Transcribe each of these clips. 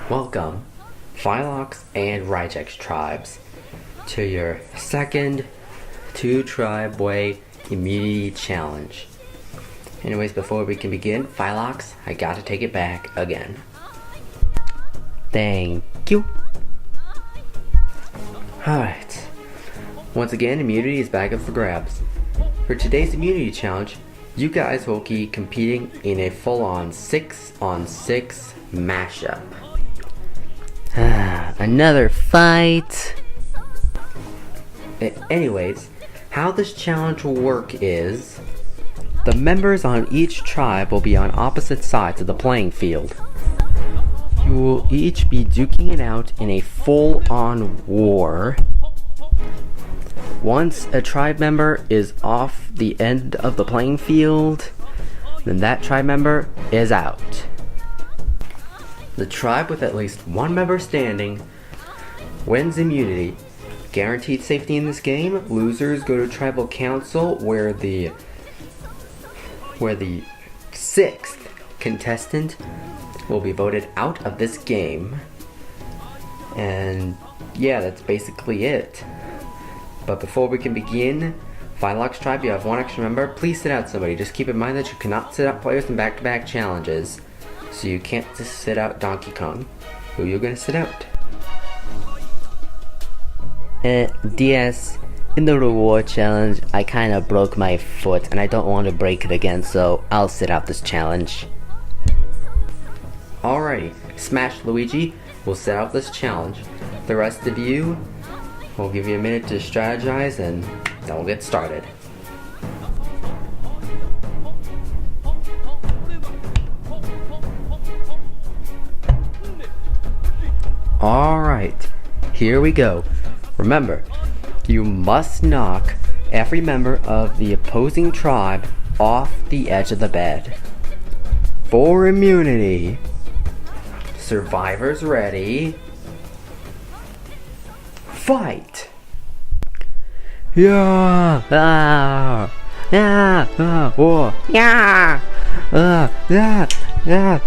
Welcome, Phylox and Ryjex tribes, to your second 2-tribe way immunity challenge. Anyways, before we can begin, Phylox, I gotta take it back again. Thank you. Alright. Once again, immunity is back up for grabs. For today's immunity challenge, you guys will be competing in a full-on 6-on-6 mashup. Another fight. Anyways, how this challenge will work is the members on each tribe will be on opposite sides of the playing field. You will each be duking it out in a full-on war. Once a tribe member is off the end of the playing field, then that tribe member is out. The tribe with at least one member standing wins immunity. Guaranteed safety in this game. Losers go to tribal council where the 6th contestant will be voted out of this game. And yeah, that's basically it. But before we can begin, Phylox tribe, you have one extra member. Please sit out somebody. Just keep in mind that you cannot sit out players in back-to-back challenges. So you can't just sit out Donkey Kong. Who are you gonna sit out? DS, in the reward challenge, I kinda broke my foot and I don't want to break it again, so I'll sit out this challenge. Alrighty, Smash Luigi will sit out this challenge. The rest of you, we'll give you a minute to strategize and then we'll get started. Alright, here we go. Remember, you must knock every member of the opposing tribe off the edge of the bed. For immunity, survivors ready, fight! Yeah! Ah! Yeah! Ah! Oh! Yeah! Yeah! Yeah!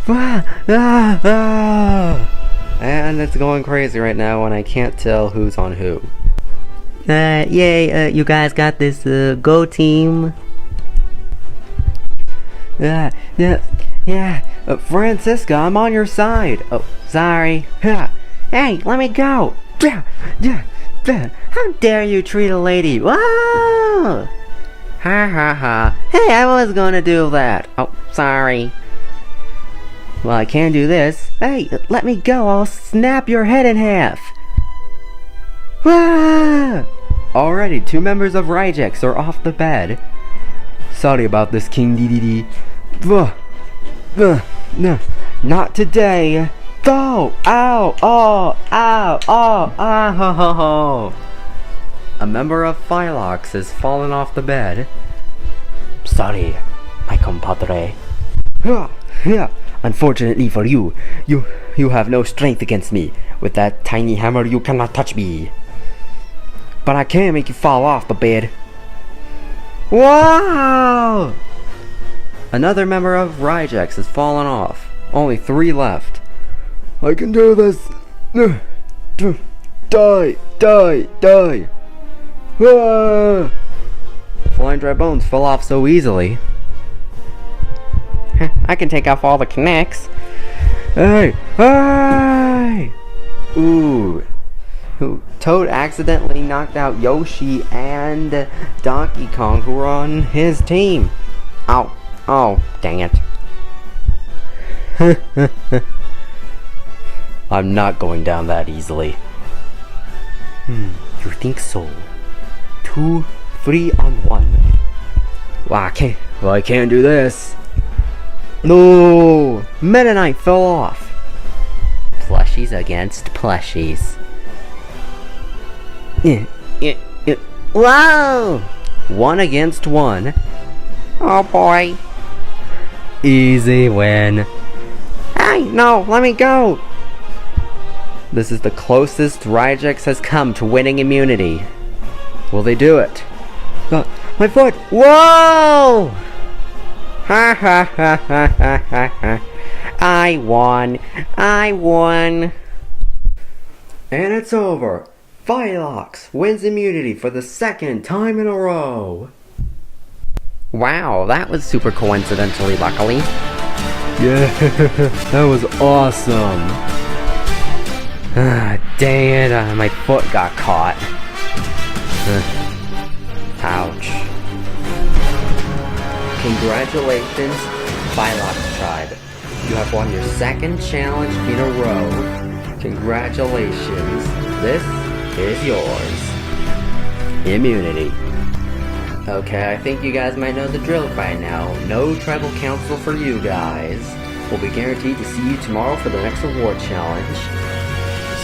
Ah! Ah! Ah! And it's going crazy right now and I can't tell who's on who. Yay, you guys got this, go team. Yeah, Francisca, I'm on your side. Oh, sorry. Hey, let me go. How dare you treat a lady? Whoa! Ha ha ha. Hey, I was gonna do that. Oh, sorry. Well, I can do this. Hey, let me go. I'll snap your head in half. Ah! Already, 2 members of Ryjex are off the bed. Sorry about this, King DDD. No, not today. Go! Ow! Oh! Ow! Oh! Ah! Ho! Ho! Ho! A member of Phylox has fallen off the bed. Sorry, my compadre. Yeah. Unfortunately for you, you have no strength against me. With that tiny hammer, you cannot touch me. But I can make you fall off the bed. Wow! Another member of Ryjex has fallen off. Only 3 left. I can do this. Die! Ah! Flying dry bones fell off so easily. I can take off all the connects. Hey! Ooh. Toad accidentally knocked out Yoshi and Donkey Kong, who were on his team. Ow. Oh, dang it. I'm not going down that easily. You think so? 2, 3 on 1. Well, I can't do this. No! Meta Knight fell off. Plushies against plushies. Whoa! 1 against 1. Oh boy. Easy win. Hey, no, let me go. This is the closest Ryjex has come to winning immunity. Will they do it? My foot! Whoa! Ha ha ha ha ha ha ha. I won! I won! And it's over. Phylox wins immunity for the second time in a row. Wow, that was super coincidentally luckily. Yeah, that was awesome. Dang it, my foot got caught. Ouch. Congratulations, Phylox Tribe. You have won your second challenge in a row. Congratulations. This is yours. Immunity. Okay, I think you guys might know the drill by now. No tribal council for you guys. We'll be guaranteed to see you tomorrow for the next reward challenge.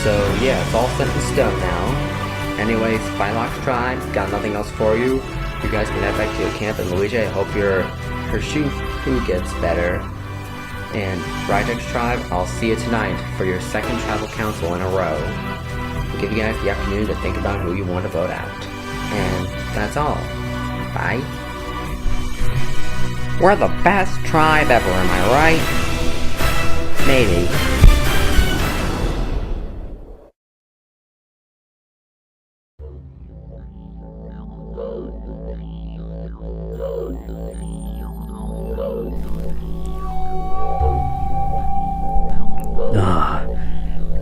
So yeah, it's all set in stone now. Anyways, Phylox Tribe, got nothing else for you. You guys can head back to your camp, and Luigi, I hope your shoe gets better. And Rydex Tribe, I'll see you tonight for your second tribal council in a row. We'll give you guys the afternoon to think about who you want to vote out. And that's all. Bye. We're the best tribe ever, am I right? Maybe.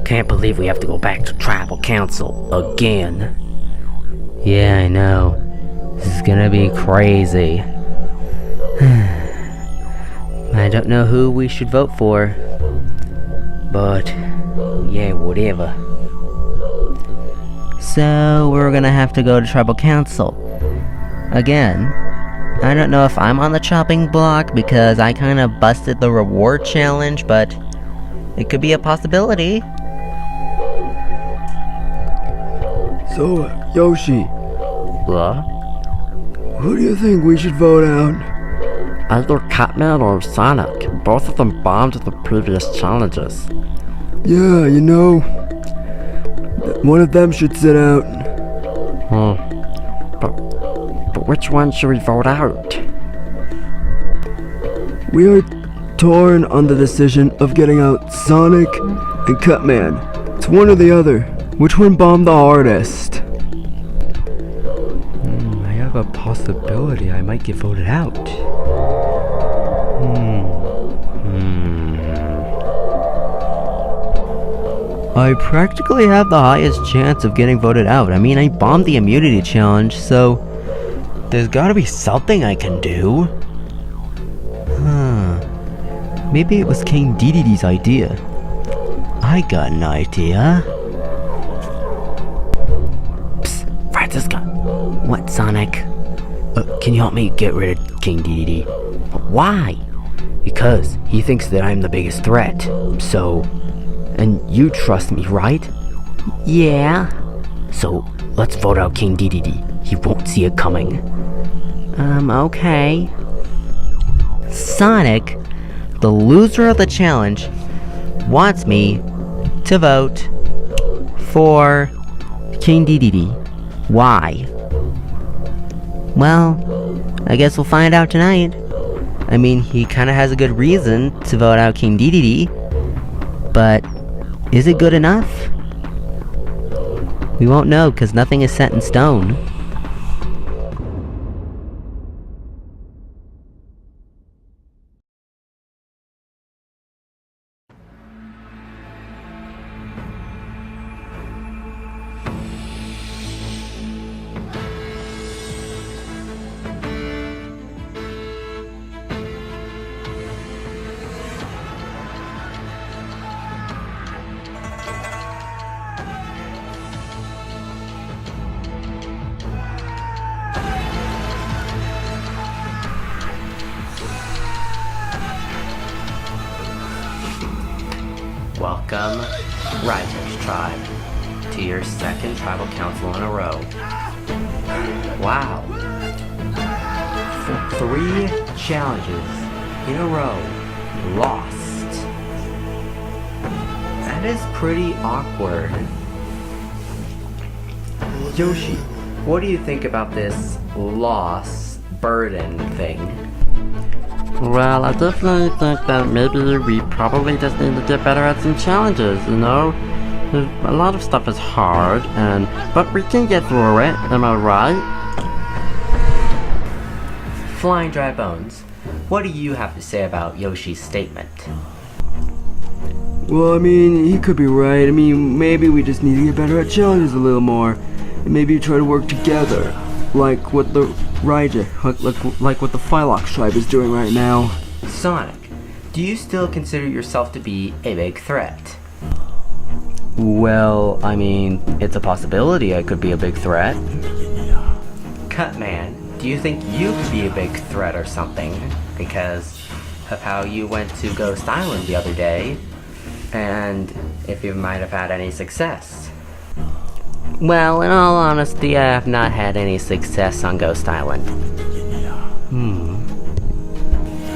Can't believe we have to go back to tribal council again. Yeah, I know. This is gonna be crazy. I don't know who we should vote for. But, yeah, whatever. So, we're gonna have to go to tribal council. Again. I don't know if I'm on the chopping block because I kinda busted the reward challenge, but it could be a possibility. So, Yoshi, What? who do you think we should vote out? Either Catman or Sonic. Both of them bombed the previous challenges. Yeah, you know, one of them should sit out. But which one should we vote out? We are torn on the decision of getting out Sonic and Cutman. It's one or the other. Which one bombed the hardest? I have a possibility I might get voted out. I practically have the highest chance of getting voted out. I mean, I bombed the immunity challenge, so there's gotta be something I can do. Maybe it was King Dedede's idea. I got an idea. Psst, Francisca. What, Sonic? Can you help me get rid of King Dedede? Why? Because he thinks that I'm the biggest threat. So, and you trust me, right? Yeah. So, let's vote out King Dedede. He won't see it coming. Okay. Sonic, the loser of the challenge, wants me to vote for King Dedede. Why? Well, I guess we'll find out tonight. I mean, he kinda has a good reason to vote out King Dedede, but is it good enough? We won't know, cause nothing is set in stone. Welcome, Rydex Tribe, to your second tribal council in a row. Wow. For 3 challenges in a row, lost. That is pretty awkward. Yoshi, what do you think about this loss burden thing? Well, I definitely think that maybe we probably just need to get better at some challenges, you know? A lot of stuff is hard, but we can get through it, am I right? Flying Dry Bones, what do you have to say about Yoshi's statement? Well, I mean, he could be right. I mean, maybe we just need to get better at challenges a little more. And maybe try to work together. Like what the like what the Phylox tribe is doing right now. Sonic, do you still consider yourself to be a big threat? Well, I mean, it's a possibility I could be a big threat. Cutman, do you think you could be a big threat or something? Because of how you went to Ghost Island the other day, and if you might have had any success. Well, in all honesty, I have not had any success on Ghost Island.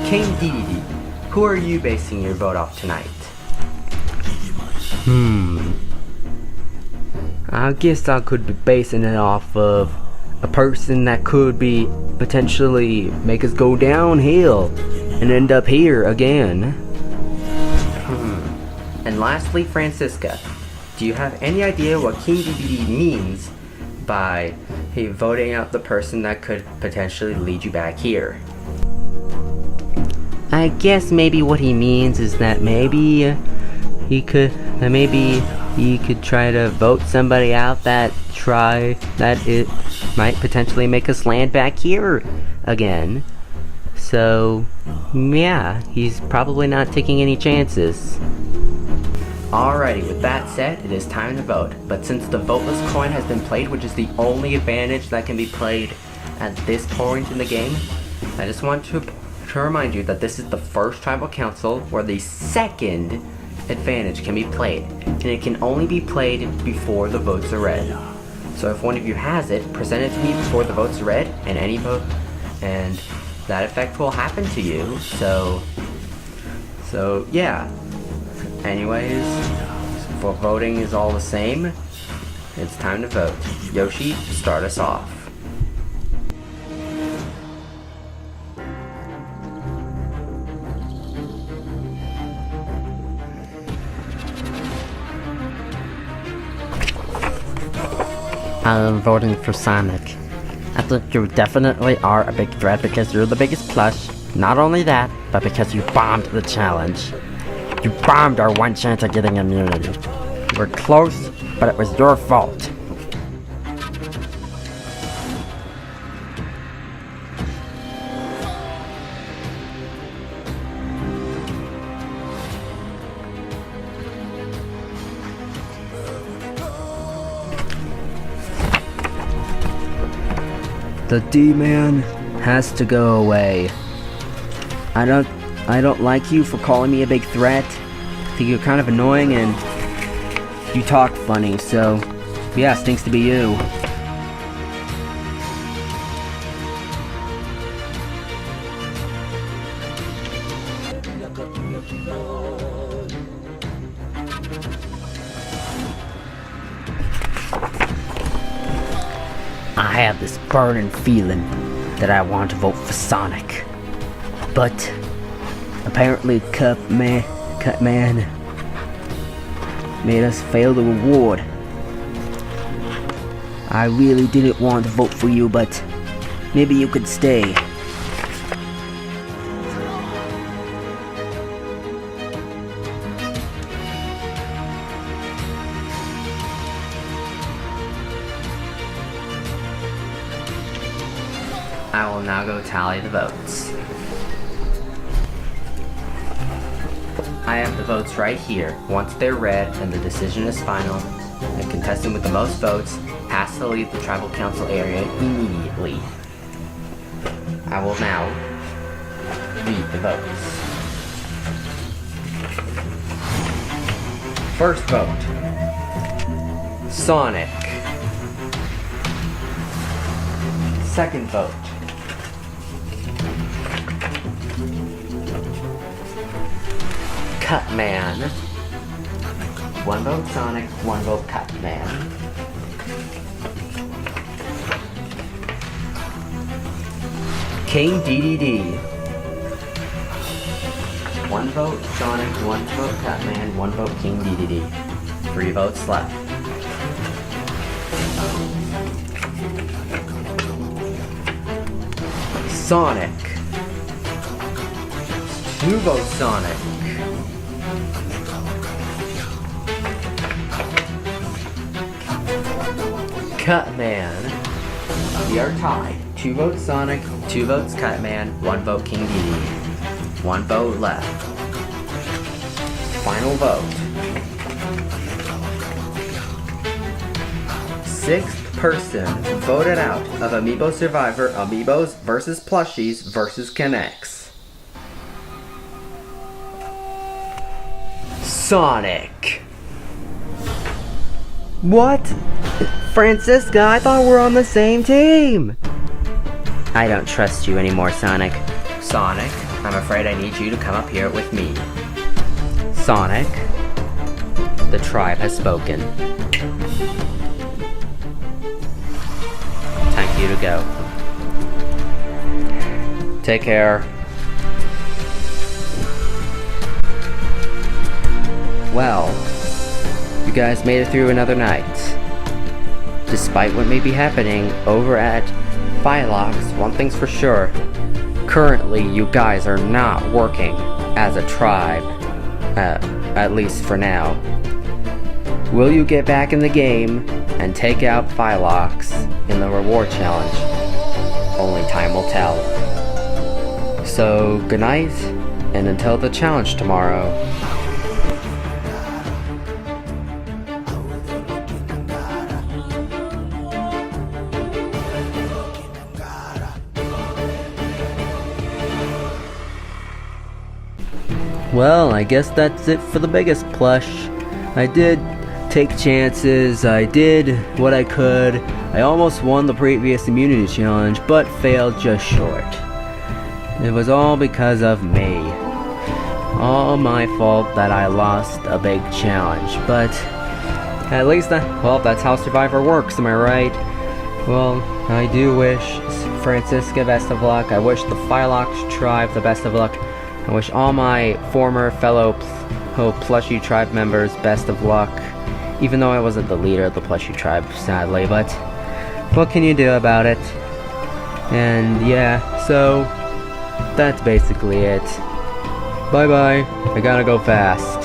King Dedede, who are you basing your vote off tonight? I guess I could be basing it off of a person that could be potentially make us go downhill and end up here again. And lastly, Francisca, do you have any idea what King Dedede means by voting out the person that could potentially lead you back here? I guess maybe what he means is that maybe he could try to vote somebody out that it might potentially make us land back here again. So, yeah, he's probably not taking any chances. Alrighty, with that said, it is time to vote. But since the voteless coin has been played, which is the only advantage that can be played at this point in the game, I just want to remind you that this is the first tribal council where the second advantage can be played, and it can only be played before the votes are read. So if one of you has it, present it to me before the votes are read, and any vote, and that effect will happen to you. So yeah. Anyways, for voting is all the same, it's time to vote. Yoshi, start us off. I am voting for Sonic. I think you definitely are a big threat because you're the biggest plush. Not only that, but because you bombed the challenge. You bombed our one chance at getting immunity. You were close, but it was your fault. The D-Man has to go away. I don't like you for calling me a big threat. I think you're kind of annoying and you talk funny, so yeah, stinks to be you. I have this burning feeling that I want to vote for Sonic. But apparently Cutman made us fail the reward. I really didn't want to vote for you, but maybe you could stay. I will now go tally the votes. I have the votes right here. Once they're read and the decision is final, the contestant with the most votes has to leave the tribal council area immediately. I will now read the votes. First vote, Sonic. Second vote, Cutman. One vote Sonic, one vote Cutman. King Dedede. 1 vote Sonic, 1 vote Catman, 1 vote King DDD. 3 votes left. Sonic. 2 votes Sonic. Cutman. We are tied. 2 votes Sonic, 2 votes Cutman, 1 vote King DD. 1 vote left. Final vote. 6th person voted out of Amiibo Survivor, Amiibos versus Plushies versus Connects. Sonic. What? Francisca, I thought we were on the same team! I don't trust you anymore, Sonic. Sonic, I'm afraid I need you to come up here with me. Sonic, the tribe has spoken. Time for you to go. Take care. Well, you guys made it through another night. Despite what may be happening over at Phylox, one thing's for sure. Currently, you guys are not working as a tribe. At least for now. Will you get back in the game and take out Phylox in the reward challenge? Only time will tell. So, good night, and until the challenge tomorrow. Well, I guess that's it for the biggest plush. I did take chances, I did what I could. I almost won the previous immunity challenge, but failed just short. It was all because of me. All my fault that I lost a big challenge, but at least that's how Survivor works, am I right? Well, I do wish Francisca best of luck. I wish the Phylox tribe the best of luck. I wish all my former fellow Plushie tribe members best of luck, even though I wasn't the leader of the Plushie tribe, sadly, but what can you do about it? And yeah, so that's basically it. Bye bye, I gotta go fast.